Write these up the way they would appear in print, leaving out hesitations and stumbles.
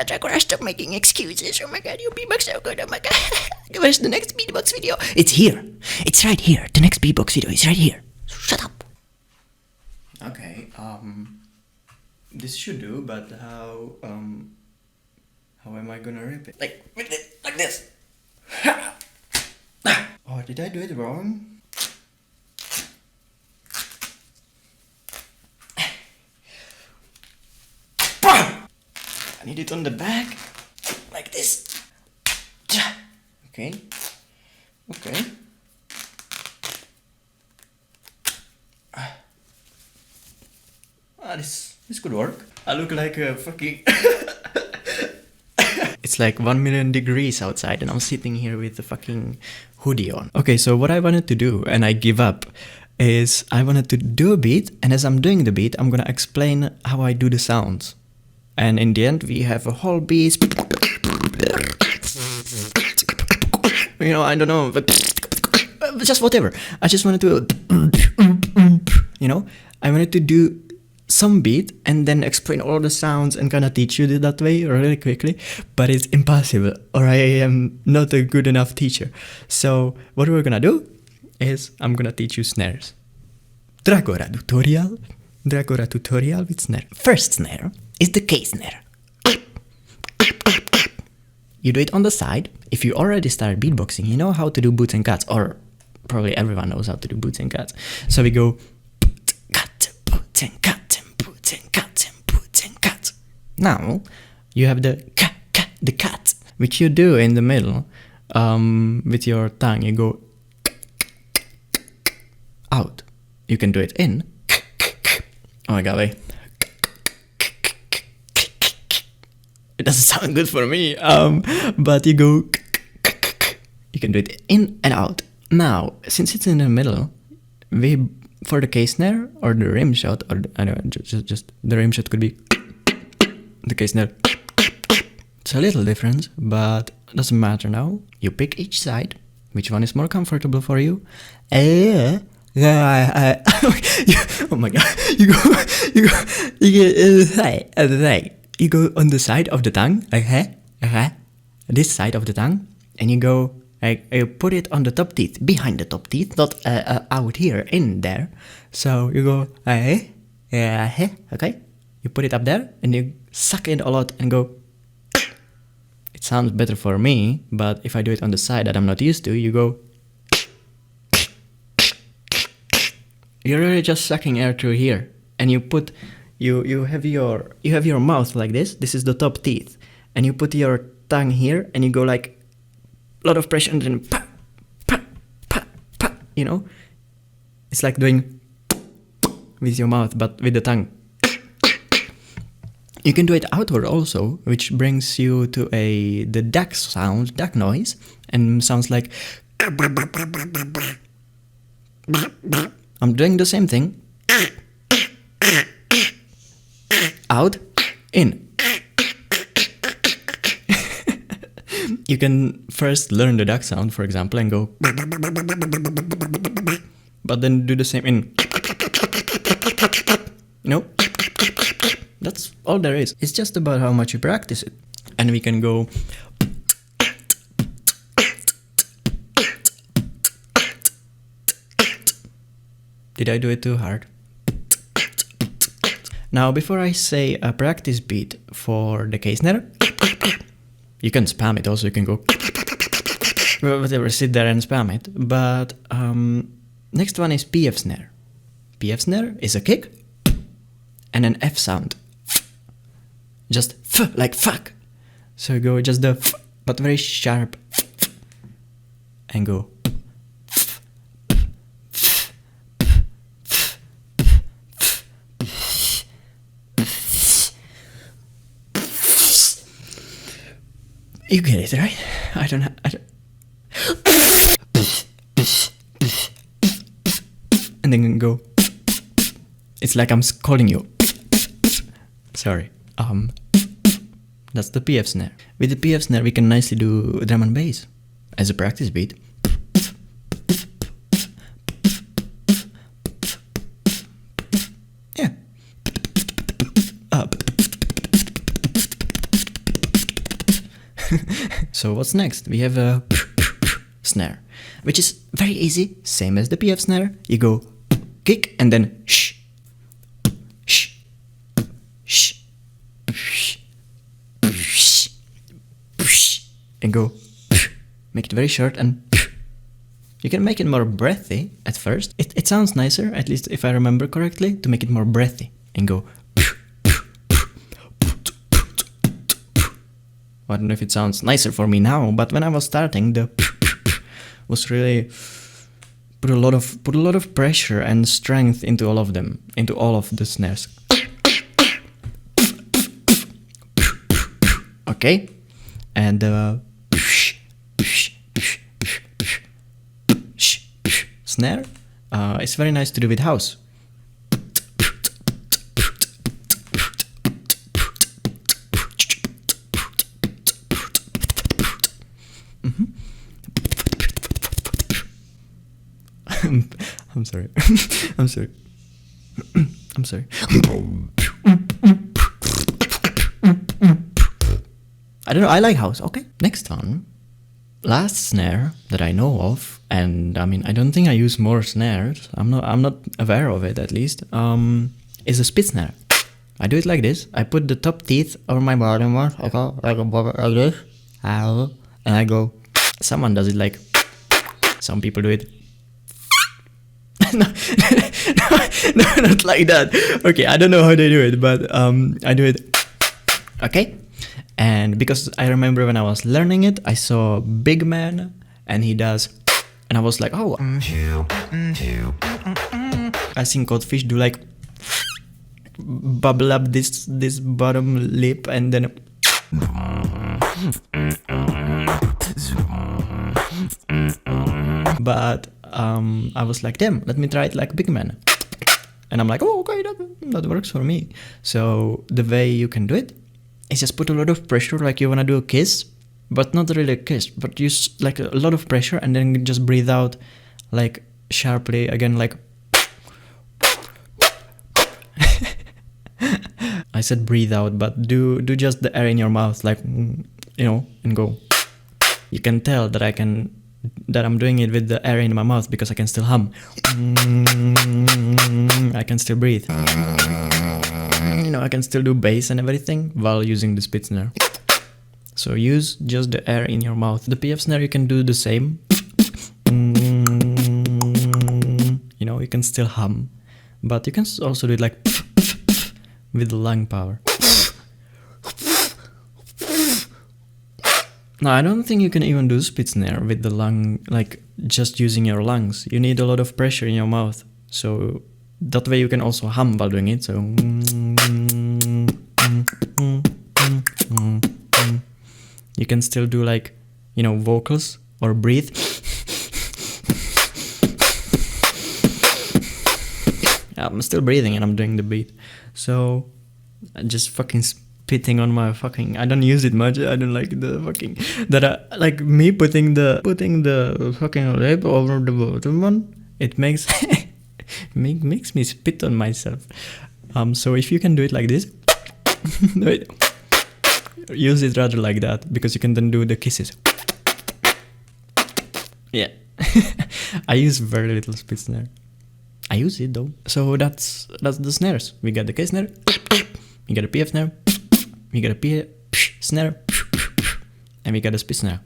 god, Dragora, stop making excuses. Oh my god, you beatbox so good. Oh my god. Where's the next beatbox video? It's here. It's right here. The next beatbox video is right here. Shut up. Okay, this should do, but how am I gonna rip it? Like this. Oh, did I do it wrong? I need it on the back, like this. Okay. Okay. This could work. I look like a fucking... It's like 1,000,000 degrees outside and I'm sitting here with the fucking hoodie on. Okay, so what I wanted to do, and I give up, is I wanted to do a beat, and as I'm doing the beat, I'm gonna explain how I do the sounds. And in the end, we have a whole beat. You know, I don't know, but just whatever. I just wanted to, you know, I wanted to do some beat and then explain all the sounds and kind of teach you that way really quickly, but it's impossible, or I am not a good enough teacher. So what we're gonna do is I'm gonna teach you snares. Dragora tutorial with snare. First snare is the K snare. You do it on the side. If you already started beatboxing, you know how to do boots and cuts, or probably everyone knows how to do boots and cuts. So we go cut, boot and cut. Now you have the cut, which you do in the middle with your tongue. You go out. You can do it in. Oh my god, wait. It doesn't sound good for me. But you go. You can do it in and out. Now, since it's in the middle, for the K snare or the rim shot, or I don't know, just the rim shot could be the K snare. It's a little different, but doesn't matter now. You pick each side, which one is more comfortable for you. Oh my god, you go on the side of the tongue, this side of the tongue, and you go. You put it on the top teeth, behind the top teeth, not out here, in there. So you go, okay? You put it up there, and you suck in a lot and go. It sounds better for me, but if I do it on the side that I'm not used to, you go. You're really just sucking air through here, and you put, you have your mouth like this. This is the top teeth, and you put your tongue here, and you go like. Lot of pressure and then pa, pa, pa, pa, you know? It's like doing with your mouth, but with the tongue. You can do it outward also, which brings you to the duck sound, duck noise, and sounds like. I'm doing the same thing. Out, in. You can first learn the duck sound, for example, and go, but then do the same in, you know? That's all there is. It's just about how much you practice it. And we can go, did I do it too hard? Now, before I say a practice beat for the K snare, you can spam it also, you can go whatever, sit there and spam it. But next one is PF snare. PF snare is a kick and an F sound. Just f, like fuck. So you go just the f, but very sharp, and go. You get it, right? I don't. And then go. It's like I'm calling you. Sorry. That's the PF snare. With the PF snare, we can nicely do drum and bass as a practice beat. Yeah. So what's next? We have a snare, which is very easy, same as the PF snare. You go kick and then shh, shh, shh, shh, shh, shh, and go. Make it very short and you can make it more breathy at first. It sounds nicer, at least if I remember correctly, to make it more breathy and go. I don't know if it sounds nicer for me now, but when I was starting, the was really put a lot of pressure and strength into all of them, into all of the snares. Okay, and snare, it's very nice to do with house. I'm sorry. I'm sorry. I'm sorry. I don't know, I like house. Okay. Next one. Last snare that I know of, and I mean I don't think I use more snares. I'm not aware of it at least. Is a spit snare. I do it like this. I put the top teeth over my bottom one. I go like this. And I go. Someone does it like. Some people do it. No, not like that. Okay, I don't know how they do it, but I do it. Okay, and because I remember when I was learning it, I saw a big man, and he does, and I was like, oh, I think goldfish do like bubble up this bottom lip, and then. But I was like, damn, let me try it like big man. And I'm like, oh, okay, that works for me. So the way you can do it is just put a lot of pressure, like you want to do a kiss, but not really a kiss, but use like a lot of pressure and then just breathe out like sharply again, like. I said breathe out, but do just the air in your mouth, like, you know, and go. You can tell that I'm doing it with the air in my mouth because I can still hum. I can still breathe. You know, I can still do bass and everything while using the spit snare. So use just the air in your mouth. The PF snare you can do the same. You know, you can still hum, but you can also do it like with the lung power. No, I don't think you can even do spit snare with the lung, like just using your lungs. You need a lot of pressure in your mouth. So that way you can also hum while doing it. So you can still do like, you know, vocals or breathe. I'm still breathing and I'm doing the beat. So I just fucking spitting on my fucking. I don't use it much. I don't like the fucking like me putting the fucking lip over the bottom one. It makes makes me spit on myself. So if you can do it like this, wait, use it rather like that because you can then do the kisses. Yeah, I use very little spit snare. I use it though. So that's the snares. We got the K snare, we got a PF snare, we got a Psh snare, and we got a spit snare.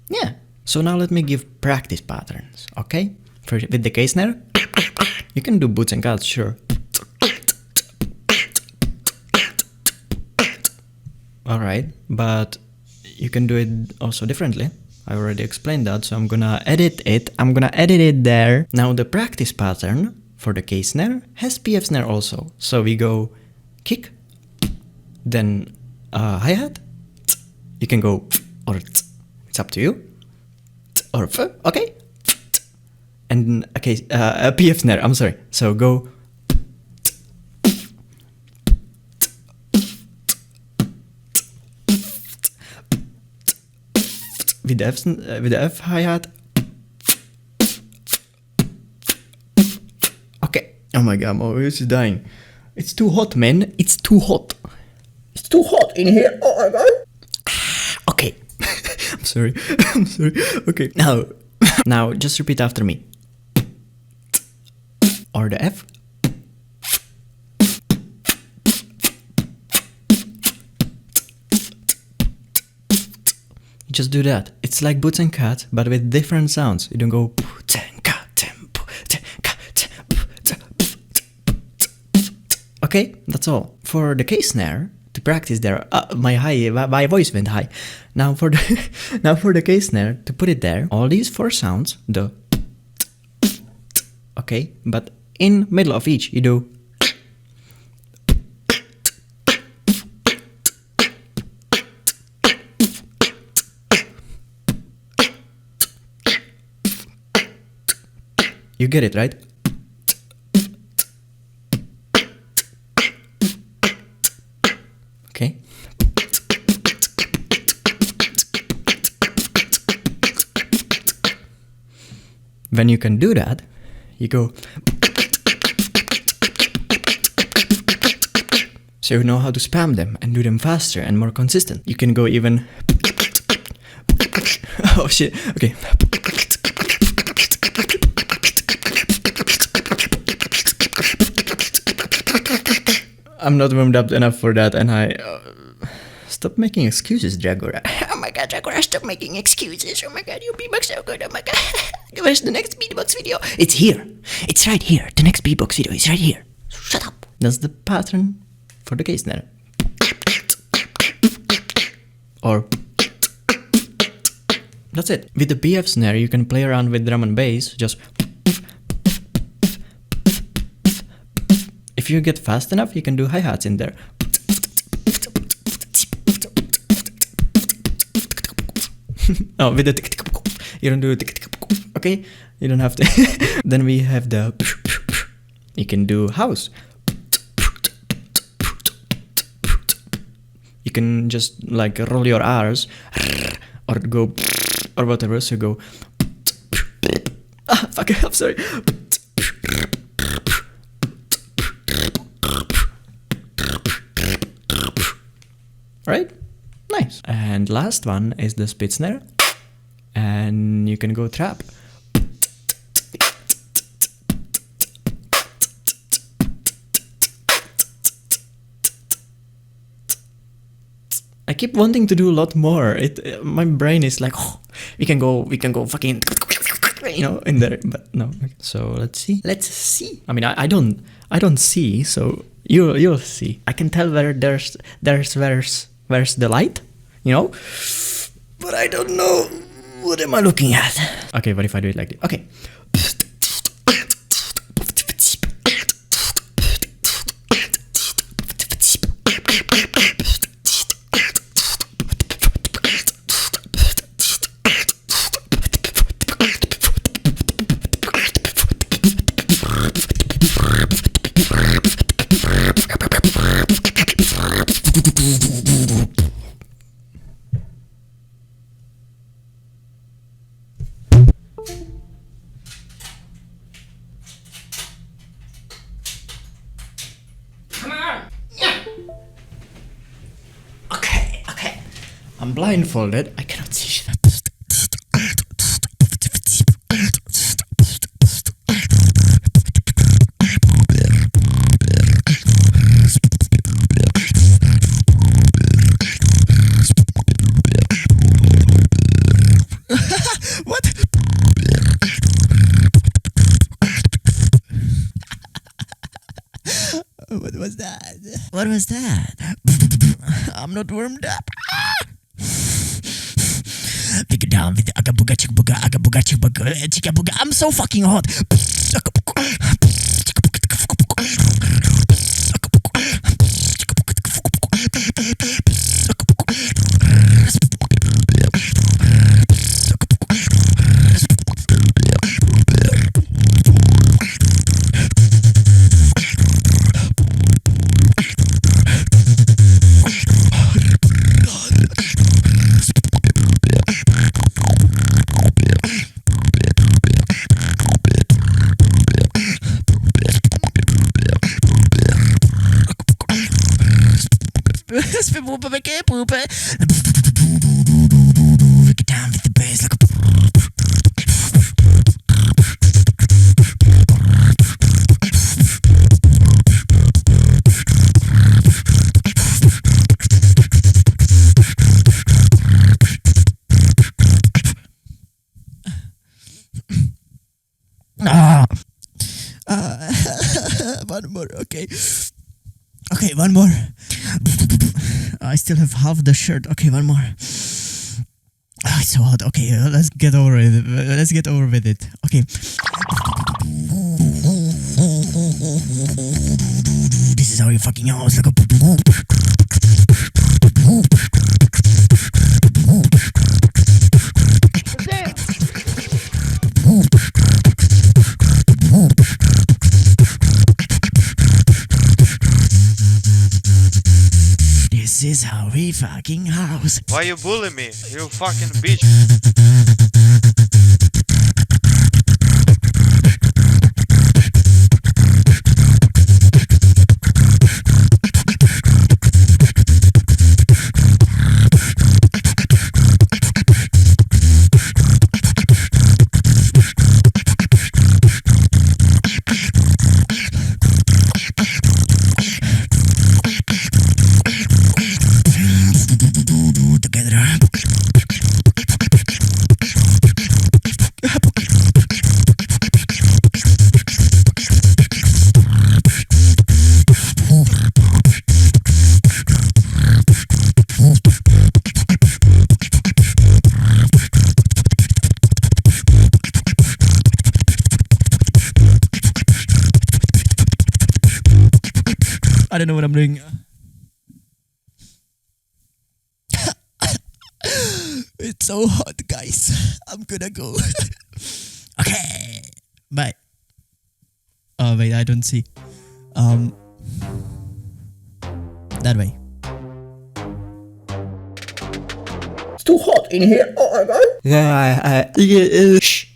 Yeah. So now let me give practice patterns, okay? With the K snare, you can do boots and cuts, sure. Alright, but you can do it also differently. I already explained that, so I'm gonna edit it. I'm gonna edit it there. Now the practice pattern for the K snare has PF snare also. So we go kick, then hi-hat. You can go or it's up to you. Or okay. And okay, a PF snare, I'm sorry. So go. With the F hi-hat. Okay. Oh my god, my voice is dying. It's too hot, man. It's too hot. It's too hot in here. Oh my god. Okay. I'm sorry. I'm sorry. Okay. Now just repeat after me. Or the F. Just do that. It's like boots and cat, but with different sounds. You don't go boots and cat. Okay, that's all. For the K snare, to practice there, my voice went high. Now for the K snare, to put it there, all these 4 sounds, the okay, but in middle of each you do. You get it, right? Okay. When you can do that, you go. So you know how to spam them and do them faster and more consistent. You can go even. Oh shit, okay. I'm not warmed up enough for that, and I stop making excuses, Dragora. Oh my god, Dragora, stop making excuses. Oh my god, you beatbox so good. Oh my god. Where's the next beatbox video? It's here. It's right here. The next beatbox video is right here. Shut up. That's the pattern for the K snare. Or that's it. With the PF snare, you can play around with drum and bass. Just if you get fast enough, you can do hi-hats in there. Oh, with the you don't do it. Okay, you don't have to. Then we have the. You can do house. You can just like roll your R's or go or whatever. So go. Ah, fuck! I'm sorry. Right? Nice. And last one is the spit snare. And you can go trap. I keep wanting to do a lot more. My brain is like, oh, we can go fucking, you know, in there, but no. So let's see. I mean, I don't see, so you'll see. I can tell where where's the light, you know, but I don't know what am I looking at. Okay, what if I do it like this? Okay. Okay. I'm blindfolded. I cannot see shit. What? What was that? What was that? I'm not warmed up. I'm so fucking hot. it down with the bass like a. One more, okay. Okay, one more. I still have half the shirt. Okay, one more. Oh, it's so hot. Okay, let's get over it. Let's get over with it. Okay. This is how you fucking house like a. This is how we fucking house. Why you bully me? You fucking bitch. I don't know what I'm doing. It's so hot, guys. I'm gonna go. Okay. Bye. Oh, wait, I don't see. That way. It's too hot in here. Oh my god. Yeah, shh.